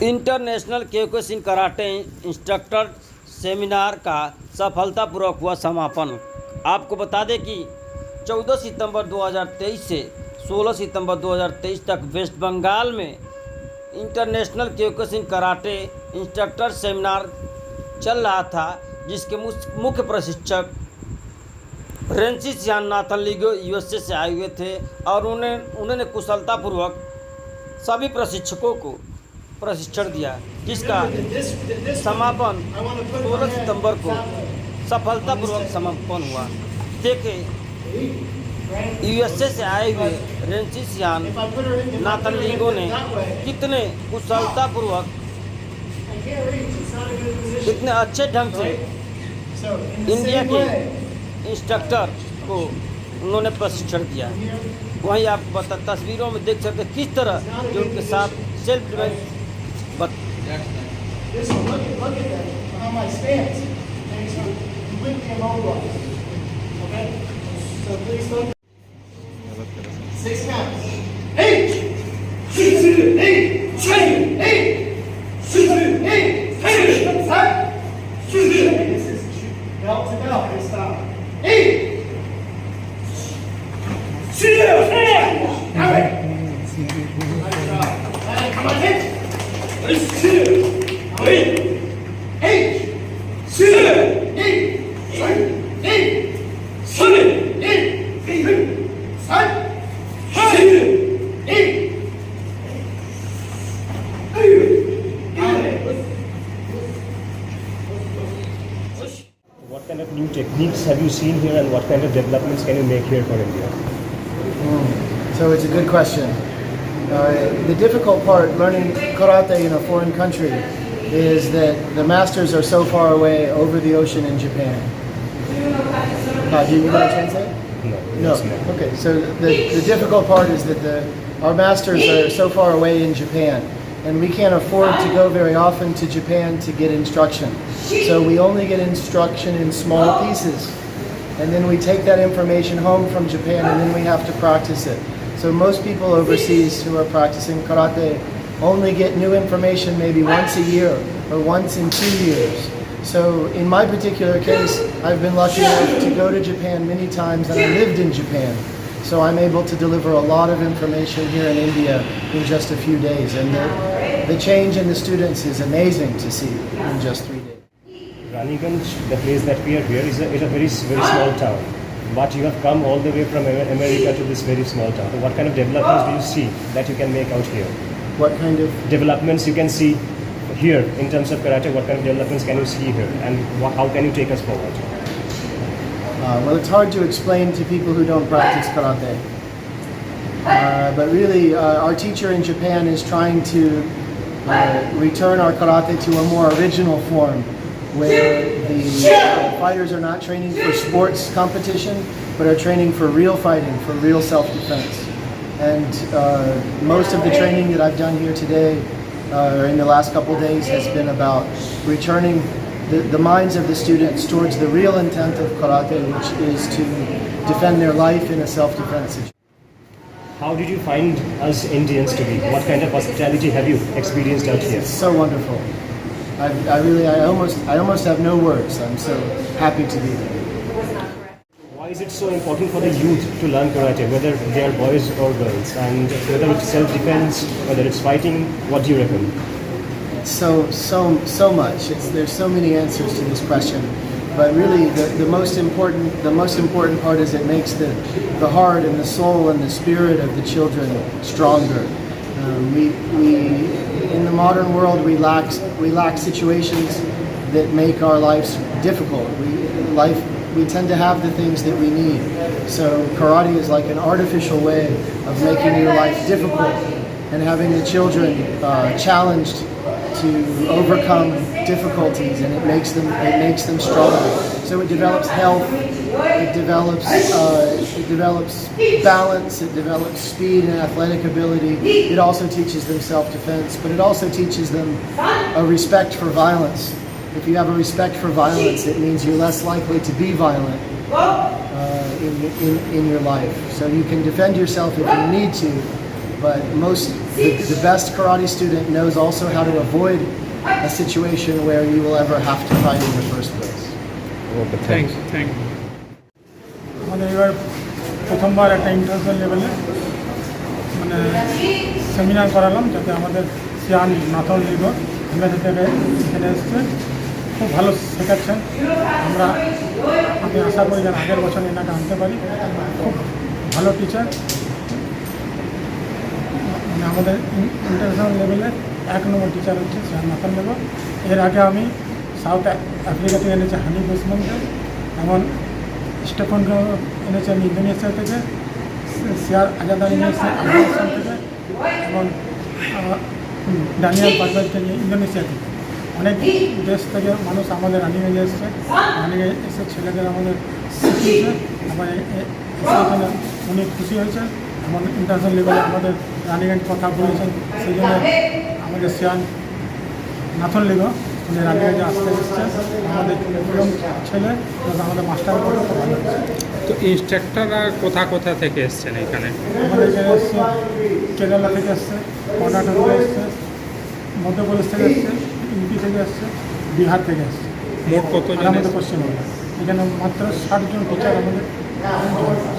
International Kyokushin karate instructor seminar का सफलतापूर्वक हुआ समापन। आपको बता दें कि 14 सितंबर 2023 से 16 सितंबर 2023 तक वेस्ट बंगाल में international Kyokushin karate instructor seminar चल रहा था, जिसके मुख्य प्रशिक्षक रेंसी सिहान नाथन लीगो यूएसए से आए हुए थे और उन्होंने कुशलतापूर्वक सभी प्रशिक्षकों को प्रशिक्षण दिया, जिसका समापन 16 सितंबर को सफलतापूर्वक समापन हुआ। देखें, यूएसए से आए हुए रेंसी सिहान नाथन लीगो ने कितने कुशलतापूर्वक, कितने अच्छे ढंग से इंडिया के इंस्ट्रक्टर को उन्होंने प्रशिक्षण दिया। वहीं आप तस्वीरों में देख सकते हैं किस तरह जो उनके साथ self defence What kind of new techniques have you seen here, and what kind of developments can you make here for India? So it's a good question. The difficult part learning karate in a foreign country is that the masters are so far away over the ocean in Japan. Do you want to translate? No. Okay, so the difficult part is that our masters are so far away in Japan, and we can't afford to go very often to Japan to get instruction. So we only get instruction in small pieces, and then we take that information home from Japan, and then we have to practice it. So most people overseas who are practicing karate only get new information maybe once a year or once in 2 years. So in my particular case, I've been lucky enough to go to Japan many times, and I lived in Japan. So I'm able to deliver a lot of information here in India in just a few days. And the change in the students is amazing to see in just 3 days. Raniganj, the place that we are here, is a very small town. But you have come all the way from America to this very small town. So what kind of developments do you see that you can make out here? What kind of developments you can see here in terms of karate? What kind of developments can you see here, and how can you take us forward? Well, it's hard to explain to people who don't practice karate. But really, our teacher in Japan is trying to return our karate to a more original form, where the fighters are not training for sports competition, but are training for real fighting, for real self-defense. And most of the training that I've done here today, or in the last couple of days, has been about returning the minds of the students towards the real intent of karate, which is to defend their life in a self-defense situation. How did you find us Indians to be? What kind of hospitality have you experienced out here? It's so wonderful. I almost have no words. I'm so happy to be here. Why is it so important for the youth to learn karate, whether they are boys or girls, and whether it's self-defense, whether it's fighting? What do you reckon? So much. There's so many answers to this question, but really the most important part is it makes the heart and the soul and the spirit of the children stronger. We in the modern world we lack situations that make our lives difficult. We tend to have the things that we need. So karate is like an artificial way of making your life difficult and having the children challenged to overcome difficulties, and it makes them stronger. So it develops health, it develops balance, it develops speed and athletic ability. It also teaches them self-defense, but it also teaches them a respect for violence. If you have a respect for violence, it means you're less likely to be violent in your life. So you can defend yourself if you need to, but the best karate student knows also how to avoid a situation where you will ever have to fight in the first place. Okay, thank you আমাদের এবার প্রথমবার একটা international লেভেলে মানে seminar করালাম, যাতে আমাদের Sean Nathan লিগো ইংরেজি থেকে এখানে এসছে, খুব ভালো শেখাচ্ছেন। আমি আশা করি যেন আগের বছর এনাকে আনতে পারি, খুব ভালো টিচার। মানে আমাদের ইন্টারন্যাশনাল লেভেলে 1 নম্বর টিচার হচ্ছে সিহান নাথন লিগো। এর আগে আমি সাউথ আফ্রিকা থেকে এনেছি হানি বুসমানকে, এমন স্টেফনকে এনেছি আমি ইন্দোনেশিয়া থেকে, সিয়ার আজাদার এনেছি আফগানিস্তান থেকে, এবং ডানিয়াল পারভেজকে নিয়ে ইন্দোনেশিয়া থেকে। অনেক দেশ থেকে মানুষ আমাদের রানিংয়ে এসছে, রানিংয়ে এসে ছেলেদের আমাদের শিখিয়েছে, আবার এখানে উনি খুশি হয়েছেন এবং ইন্টারন্যাশনাল লেভেলে আমাদের রানিংয়ের কথা বলেছেন। সেই জন্য আমাদের সিয়ান নাথন লিগো উনি রানিংয়ে আসতে এসছেন, আমাদের ছেলে আমাদের মাস্টার করে খুব ভালো হয়েছে। তো ইনস্ট্রাক্টররা কোথা থেকে এসছেন এখানে? আমাদের এখানে এসছে কেরালা থেকে এসছে, কর্ণাটক থেকে এসছে, মধ্যপ্রদেশ থেকে এসছে, ইউপি থেকে এসছে, বিহার থেকে এসছে। মোট কতজন? আমাদের পশ্চিমবঙ্গে এখানে মাত্র 60 জন টিচার আমাদের join করেছে।